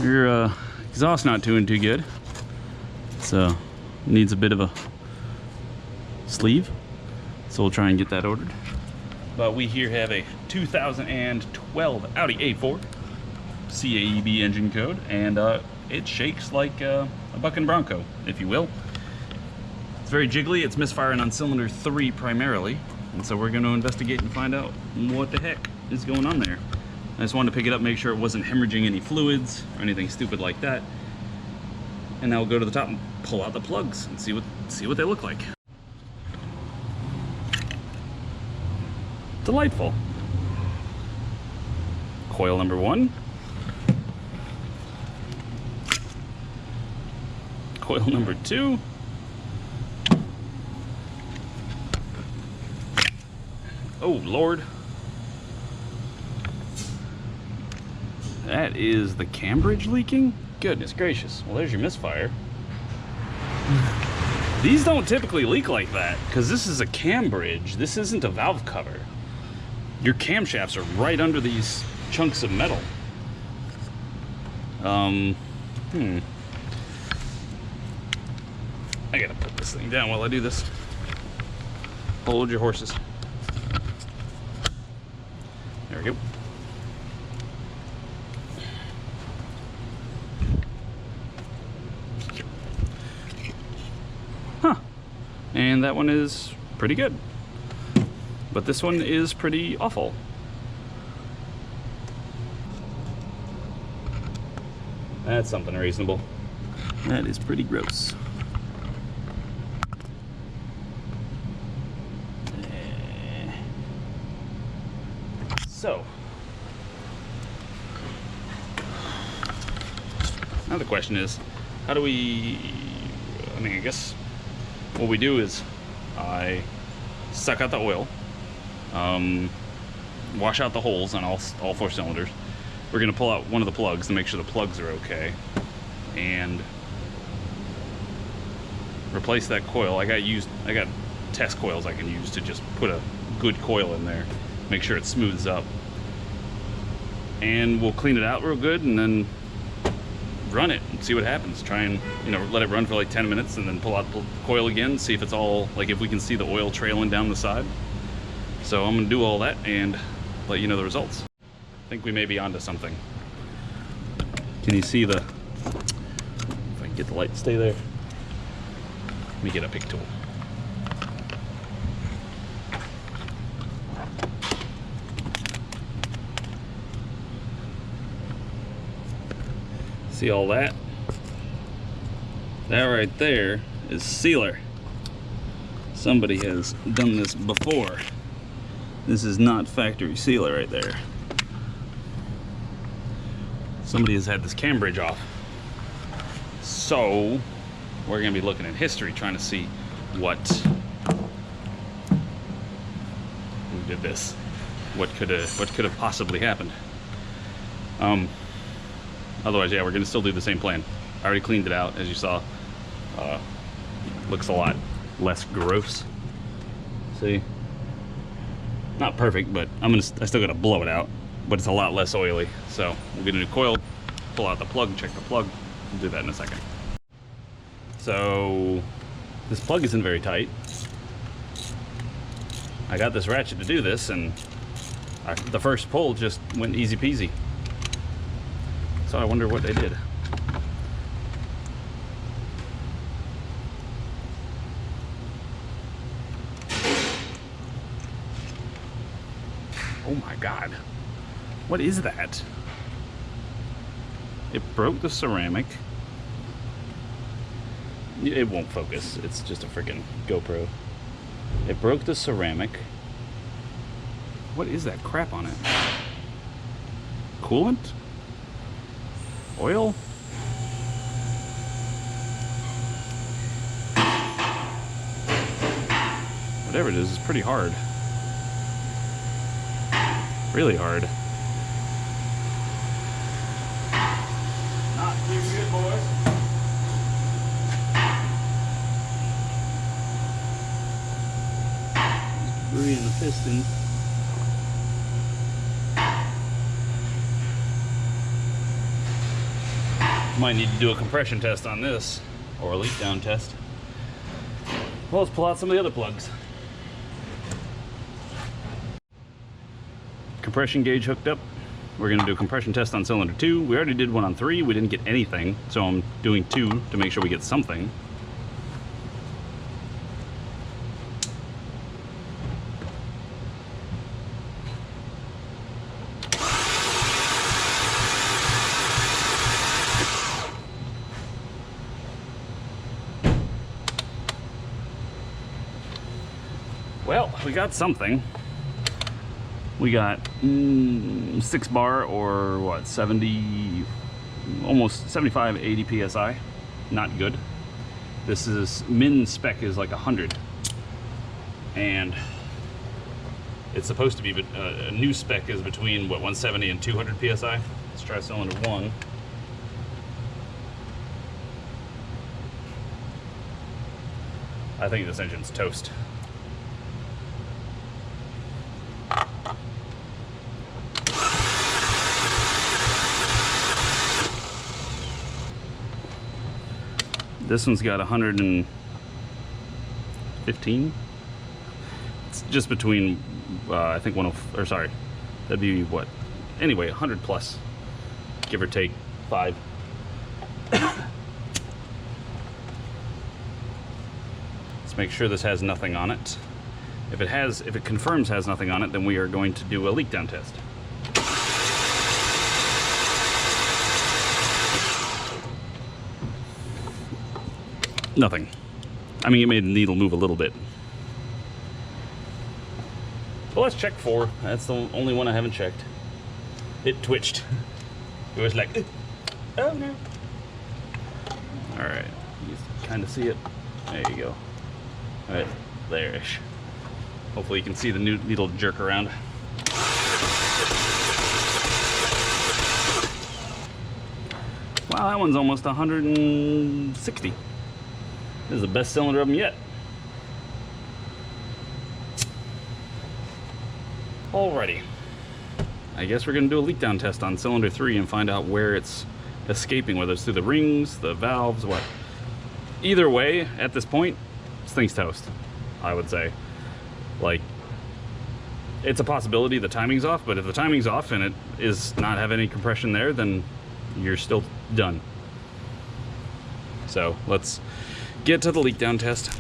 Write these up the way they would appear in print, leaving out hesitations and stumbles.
Your exhaust not doing too good, so needs a bit of a sleeve, so we'll try and get that ordered. But we here have a 2012 Audi A4 CAEB engine code, and it shakes like a bucking bronco, if you will. It's very jiggly. It's misfiring on cylinder 3 primarily, and so we're going to investigate and find out what the heck is going on there. I just wanted to pick it up, make sure it wasn't hemorrhaging any fluids or anything stupid like that. And now we'll go to the top and pull out the plugs and see what they look like. Delightful. Coil number 1. Coil number 2. Oh Lord. That is the cam bridge leaking? Goodness gracious. Well, there's your misfire. These don't typically leak like that, because this is a cam bridge. This isn't a valve cover. Your camshafts are right under these chunks of metal. I gotta put this thing down while I do this. Hold your horses. There we go. Huh. And that one is pretty good. But this one is pretty awful. That's something reasonable. That is pretty gross. So, now the question is, how do we, I guess what we do is I suck out the oil, wash out the holes on all 4 cylinders. We're going to pull out one of the plugs to make sure the plugs are okay, and replace that coil. I got test coils I can use to just put a good coil in there, make sure it smooths up, and we'll clean it out real good and then run it and see what happens. Try and, let it run for like 10 minutes and then pull out the coil again, see if it's all, like if we can see the oil trailing down the side. So I'm gonna do all that and let you know the results. I think we may be onto something. Can you see if I can get the light to stay there? Let me get a pick tool. See all that? That right there is sealer. Somebody has done this before. This is not factory sealer right there. Somebody has had this cam bridge off. So we're gonna be looking at history, trying to see who did this, what could have possibly happened. Otherwise, yeah, we're gonna still do the same plan. I already cleaned it out, as you saw. Looks a lot less gross. See, not perfect, but I still gotta blow it out, but it's a lot less oily. So we'll get a new coil, pull out the plug, check the plug. We'll do that in a second. So this plug isn't very tight. I got this ratchet to do this, and the first pull just went easy peasy. So I wonder what they did. Oh my God. What is that? It broke the ceramic. It won't focus. It's just a freaking GoPro. It broke the ceramic. What is that crap on it? Coolant? Oil? Whatever it is, it's pretty hard. Really hard. Not too good, boys. Burying the piston. Might need to do a compression test on this, or a leak down test. Well, let's pull out some of the other plugs. Compression gauge hooked up. We're gonna do a compression test on cylinder 2. We already did one on 3, we didn't get anything, so I'm doing 2 to make sure we get something. Well, we got something. We got 6 bar, or what, 70, almost 75, 80 PSI. Not good. This is, min spec is like 100. And it's supposed to be, but a new spec is between, what, 170 and 200 PSI. Let's try cylinder 1. I think this engine's toast. This one's got 115. It's just between, I think or sorry, that'd be what? Anyway, 100 plus, give or take 5. Let's make sure this has nothing on it. If it confirms has nothing on it, then we are going to do a leak down test. Nothing. I mean, it made the needle move a little bit. Well, let's check 4. That's the only one I haven't checked. It twitched. It was like, oh no. All right, you kind of see it. There you go. All right, there-ish. Hopefully you can see the new needle jerk around. Wow, that one's almost 160. This is the best cylinder of them yet. Alrighty. I guess we're gonna do a leak down test on cylinder 3 and find out where it's escaping, whether it's through the rings, the valves, what. Either way, at this point, this thing's toast, I would say. Like, it's a possibility the timing's off, but if the timing's off and it is not have any compression there, then you're still done. So let's get to the leak down test.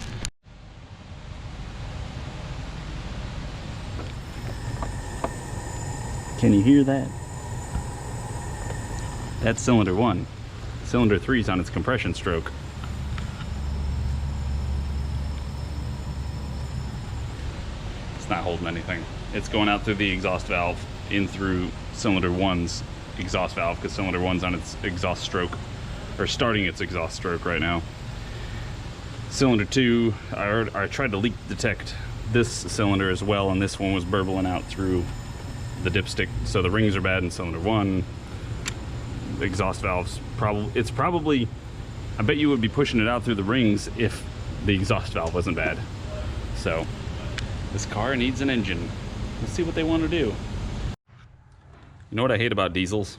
Can you hear that? That's cylinder 1. Cylinder 3's on its compression stroke. It's not holding anything. It's going out through the exhaust valve, in through cylinder 1's exhaust valve, because cylinder 1's on its exhaust stroke, or starting its exhaust stroke right now. Cylinder 2, I tried to leak detect this cylinder as well, and this one was burbling out through the dipstick. So the rings are bad in cylinder 1. The exhaust valves, probably, I bet you would be pushing it out through the rings if the exhaust valve wasn't bad. So this car needs an engine. Let's see what they want to do. You know what I hate about diesels?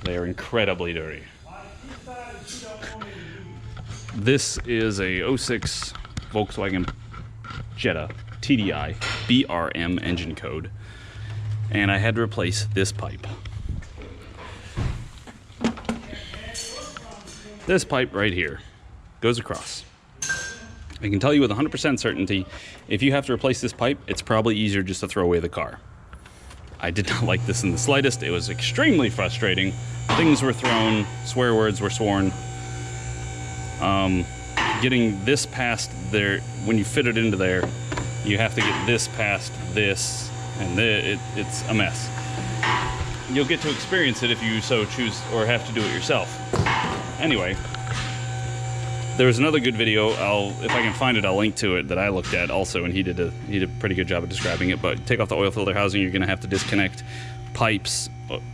They are incredibly dirty. This is a 06 Volkswagen Jetta TDI BRM engine code, and I had to replace this pipe. This pipe right here goes across. I can tell you with 100% certainty, if you have to replace this pipe, it's probably easier just to throw away the car. I did not like this in the slightest. It was extremely frustrating. Things were thrown, swear words were sworn. Getting this past there, when you fit it into there, you have to get this past this, and it's a mess. You'll get to experience it if you so choose, or have to do it yourself. Anyway, there was another good video, if I can find it, I'll link to it, that I looked at also, and he did a pretty good job of describing it. But take off the oil filter housing, you're gonna have to disconnect pipes,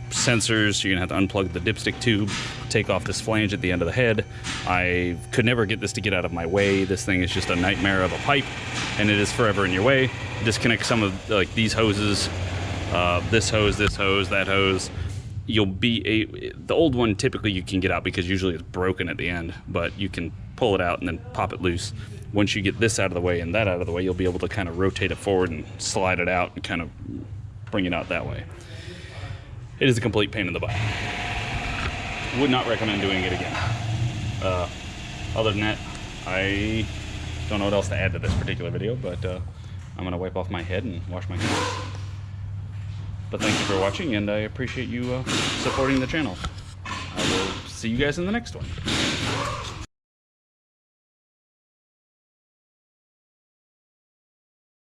sensors, you're gonna have to unplug the dipstick tube, take off this flange at the end of the head. I could never get this to get out of my way. This thing is just a nightmare of a pipe, and it is forever in your way. Disconnect some of like these hoses, this hose, that hose. The old one typically you can get out because usually it's broken at the end, but you can pull it out and then pop it loose. Once you get this out of the way and that out of the way, you'll be able to kind of rotate it forward and slide it out and kind of bring it out that way. It is a complete pain in the butt. Would not recommend doing it again. Other than that, I don't know what else to add to this particular video, but I'm gonna wipe off my head and wash my hands. But thank you for watching, and I appreciate you supporting the channel. I will see you guys in the next one.